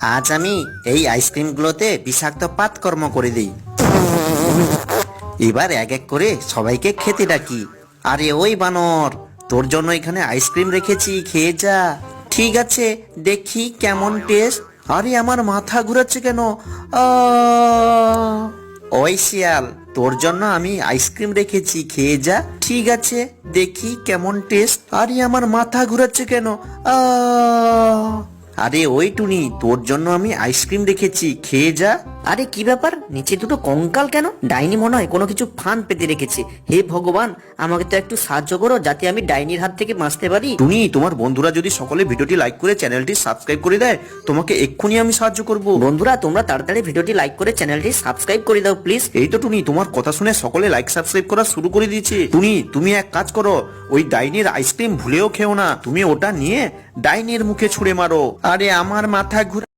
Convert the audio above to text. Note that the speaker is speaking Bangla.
আজ আমি এই আইসক্রিমগুলোতে বিষাক্ত পাতকর্ম করে দিই। এবার এক এক করে সবাইকে খেতে ডাকি। আরে ওই বানর, তোর জন্য এখানে আইসক্রিম রেখেছি, খেয়ে যা। ঠিক আছে, দেখি কেমন টেস্ট। আরে আমার মাথা ঘুরাচ্ছে কেন? ওই শিয়াল, তোর জন্য আমি আইসক্রিম রেখেছি, খেয়ে যা। ঠিক আছে, দেখি কেমন টেস্ট। আরে আমার মাথা ঘুরাচ্ছে কেন? আরে ওই টুনি, তোর জন্য আমি আইসক্রিম রেখেছি, খেয়ে যা। আরে কি ব্যাপার, নিচে দুটো কঙ্কাল কেন? ডাইনি মনে হয় কোনো কিছু ফান পেতে রেখেছে। হে ভগবান, আমাকে তো একটু সাহায্য করো যাতে আমি ডাইনির হাত থেকে বাঁচতে পারি। টুনি, তোমার বন্ধুরা যদি সকলে ভিডিওটি লাইক করে চ্যানেলটি সাবস্ক্রাইব করে দেয়, তোমাকে এক্ষুনি আমি সাহায্য করব। বন্ধুরা, তোমরা তাড়াতাড়ি ভিডিওটি লাইক করে চ্যানেলটি সাবস্ক্রাইব করে দাও প্লিজ। এই তো টুনি, তোমার কথা শুনে সকলে লাইক সাবস্ক্রাইব করা শুরু করে দিয়েছে। টুনি, তুমি এক কাজ করো, ওই ডাইনির আইসক্রিম ভুলেও খেও না। তুমি ওটা নিয়ে ডাইনির মুখে ছুঁড়ে মারো। আরে আমার মাথা ঘুরে